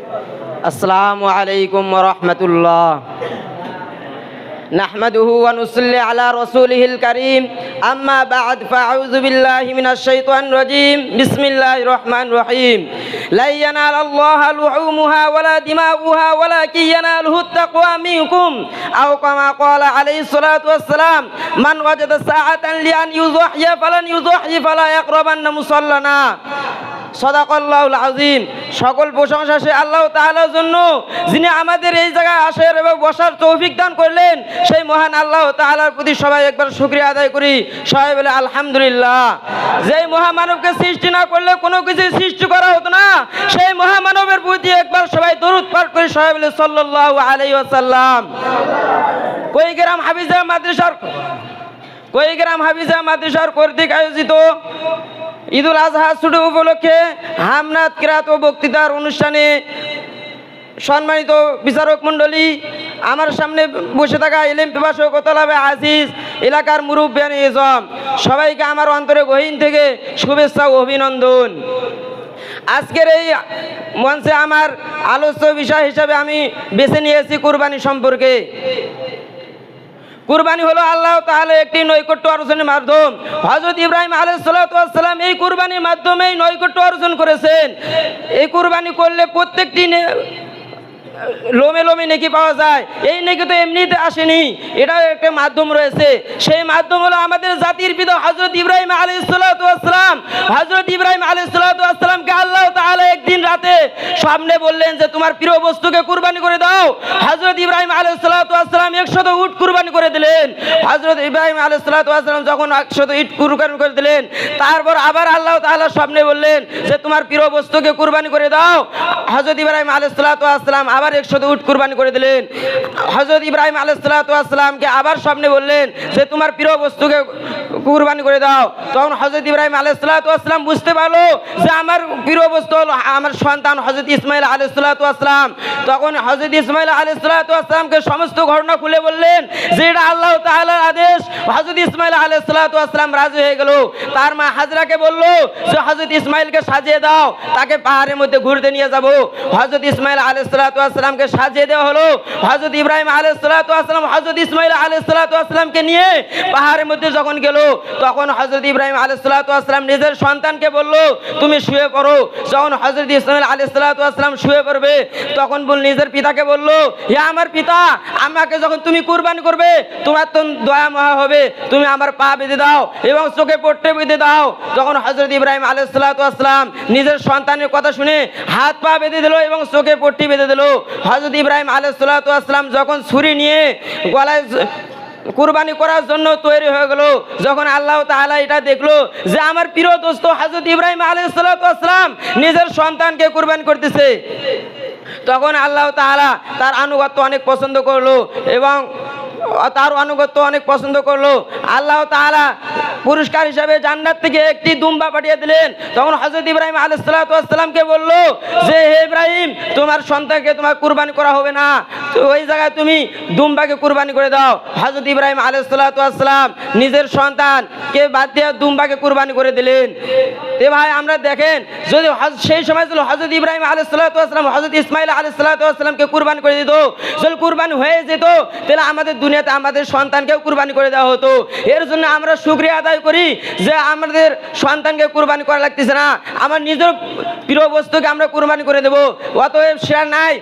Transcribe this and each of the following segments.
আসসালামু আলাইকুম ওয়া রাহমাতুল্লাহ। নাহমাদুহু ওয়া নুসাল্লি আলা রাসূলিহিল কারীম, আম্মা বা'দ, ফাআউযু বিল্লাহি মিনাশ শাইতানির রাজীম। বিসমিল্লাহির রহমানির রহিম। লা ইয়ানালাল্লাহা লুহুমুহা ওয়ালা দিমাউহা ওয়ালাকিন ইয়ানালুহুত তাকওয়া মিনকুম, আও কামা ক্বালা আলাইহিস সালাতু ওয়াসসালাম, মান ওয়াজাদা সাআতান লিআন ইউযাহিয়া ফালান ইউযাহি ফালা ইয়াকরাবান্না মুসাল্লানা। সাদাকাল্লাহুল আযীম। সকল প্রশংসা সে আল্লাহ তাআলার জন্য, যিনি আমাদের এই জায়গায় আসার এবং বসার তৌফিক দান করলেন। সেই মহান আল্লাহ তাআলার প্রতি সবাই একবার শুকরিয়া আদায় করি। সবাই বলে আলহামদুলিল্লাহ। যেই মহামানবকে সৃষ্টি না করলে কোনো কিছু সৃষ্টি করা হতো না, সেই মহামানবের প্রতি একবার সবাই দরুদ পাঠ করি। সবাই বলে সাল্লাল্লাহু আলাইহি ওয়াসাল্লাম। কুড়িগ্রাম হাফিজা মাদ্রাসার কর্তৃক আয়োজিত ঈদুল আজহা ছুটি উপলক্ষে হামনাত কিরাত ও বক্তৃতার অনুষ্ঠানে সম্মানিত বিচারক মণ্ডলী, আমার সামনে বসে থাকা ইলম পিপাসক ও তলাবে আজিজ, এলাকার মুরব্বিয়ান ইজম, সবাইকে আমার অন্তরে গহীন থেকে শুভেচ্ছা ও অভিনন্দন। আজকের এই মঞ্চে আমার আলোচ্য বিষয় হিসাবে আমি বেছে নিয়েছি কুরবানি সম্পর্কে। কুরবানি হলো আল্লাহ তাআলা একটি নৈকট্য অর্জনের মাধ্যম। হযরত ইব্রাহিম আলাইহিস সালাতু ওয়াস সালাম এই কুরবানির মাধ্যমেই নৈকট্য অর্জন করেছেন। এই কুরবানি করলে প্রত্যেকটি লোমে লোমে নেকি পাওয়া যায়। এই নেকি তো এমনিতে আসেনি, এটাও একটা মাধ্যম রয়েছে। সেই মাধ্যম হলো আমাদের জাতির পিতা হযরত ইব্রাহিম আলাইহিস সালাতু ওয়াস সালাম। হযরত ইব্রাহিম আলাইহিস সালাতু ওয়াস সালামকে আল্লাহ তাআলা একদিন রাতে সামনে বললেন যে তোমার প্রিয় বস্তুকে কুরবানি করে দাও। হযরত ইব্রাহিম আলাইহিস সালাতু ওয়াস সালাম 100 উট কুরবানি করে দিলেন। হযরত ইব্রাহিম আলাইহিস সালাতু ওয়াস সালাম যখন 100 ইট কুরবানি করে দিলেন, তারপর আবার আল্লাহ তাআলা সামনে বললেন যে তোমার প্রিয় বস্তুকে কুরবানি করে দাও। হযরত ইব্রাহিম আলাইহিস সালাতু ওয়াস সালাম আবার 100 উট কুরবানি করে দিলেন। হযরত ইব্রাহিম আলাইহিস সালাতু ওয়াস সালামকে আবার সামনে বললেন যে তোমার প্রিয় বস্তুকে কুরবানি করে দাও। তখন হযরত ইব্রাহিম আলাইহিস সালাতু ওয়াস সালাম বুঝতে পারলো যে আমার প্রিয় বস্তু হলো আমার সন্তান হযরত ইসমাঈল আলাইহিস সালাতু ওয়াস সালাম। তখন হযরত ইসমাঈল আলাইহিস সালাতু ওয়াস সালামকে সমস্ত ঘটনা খুলে বললেন যে এটা আল্লাহ তাআলার আদেশ। হযরত ইসমাঈল আলাইহিস সালাতু ওয়াস সালাম রাজি হয়ে গেল। তার মা হাজরাকে বলল যে হযরত ইসমাঈলকে সাজিয়ে দাও, তাকে পাহাড়ের মধ্যে ঘুরতে নিয়ে যাব। হযরত ইসমাঈল আলাইহিস সালাতু ওয়াস সালামকে সাজিয়ে দেওয়া হলো। হযরত ইব্রাহিম আলাইহিস সালাতু ওয়াস সালাম হযরত ইসমাঈল আলাইহিস সালাতু ওয়াস সালামকে নিয়ে পাহাড়ের মধ্যে যখন গেল, তখন হযরত ইব্রাহিম আলাইহিস সালাতু ওয়াস সালাম নিজের সন্তানকে বলল তুমি শুয়ে পড়ো। যখন হযরত ইসমাঈল আলাইহিস সালাতু ওয়াস সালাম শুয়ে পড়বে, তখন নিজের পিতাকে বলল হে আমার পিতা, আমাকে যখন তুমি কুরবানি করবে তোমার তো দয়া মহা হবে, তুমি আমার পা বেঁধে দাও এবং চোখে পট্টি বেঁধে দাও। তখন হযরত ইব্রাহিম আলাইহিস সালাতু ওয়াস সালাম নিজের সন্তানের কথা শুনে হাত পা বেঁধে দিল এবং চোখে পট্টি বেঁধে দিল। হযরত ইব্রাহিম আলাইহিস সালাতু ওয়াস সালাম যখন ছুরি নিয়ে গলায় কুরবানি করার জন্য তৈরি হয়ে গেল, যখন আল্লাহ তাআলা এটা দেখলো যে আমার প্রিয় দোস্ত হযরত ইব্রাহিম আলাইহিস সালাতু ওয়াস সালাম নিজের সন্তানকে কুরবানি করতেছে, তখন আল্লাহ তাআলা তার আনুগত্য অনেক পছন্দ করলো এবং আল্লাহ তাআলা পুরস্কার হিসাবে জান্নাত থেকে একটি দুম্বা পাঠিয়ে দিলেন। তখন হযরত ইব্রাহিম আলাইহিস সালাতু ওয়াস সালামকে বলল যে হে ইব্রাহিম, তোমার সন্তানকে তোমার কুরবানি করা হবে না, ওই জায়গায় তুমি দুম্বাকে কুরবানি করে দাও। হযরত ইব্রাহিম আলাইহিস সালাতু ওয়াস সালাম নিজের সন্তানকে বাদ দিয়ে দুম্বাকে কুরবানি করে দিলেন। তে ভাই আমরা দেখেন, যদি সেই সময় ছিল হযরত ইব্রাহিম আলাইহিস সালাতু ওয়াস সালাম হযরত ইসমাঈল আলাইহিস সালাতু ওয়াস সালামকে কুরবানি করে দিত, যদি কুরবানি হয়ে যেত তাহলে আমাদের দুনিয়াতে আমাদের সন্তানকেও কুরবানি করে দেওয়া হতো। এর জন্য আমরা শুকরিয়া আদায় করি যে আমাদের সন্তানকে কুরবানি করা লাগতেছে না, আমার নিজের প্রিয় বস্তুকে আমরা কুরবানি করে দেব। অতএব শেয়ার নাই,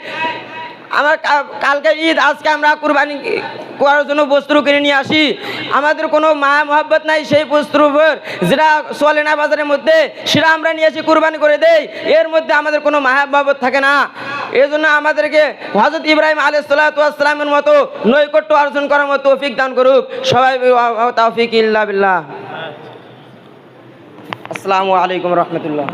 আমার কালকে ঈদ, আজকে আমরা কুরবানি করার জন্য বস্ত্র কিনে নিয়ে আসি, আমাদের কোনো মায়া মহব্বত নাই সেই বস্ত্র উপর, যেটা চলে না বাজারের মধ্যে সেটা আমরা নিয়ে আসি কুরবানি করে দেই, এর মধ্যে আমাদের কোনো মায়া মহব্বত থাকে না। এই জন্য আমাদেরকে হযরত ইব্রাহিম আলাইহিস সালাতু ওয়াস সালামের মতো নৈকট্য অর্জন করার মতো তৌফিক দান করুক সবাই। তাওফিক ইল্লা বিল্লাহ। আসসালামু আলাইকুম রহমতুল্লাহ।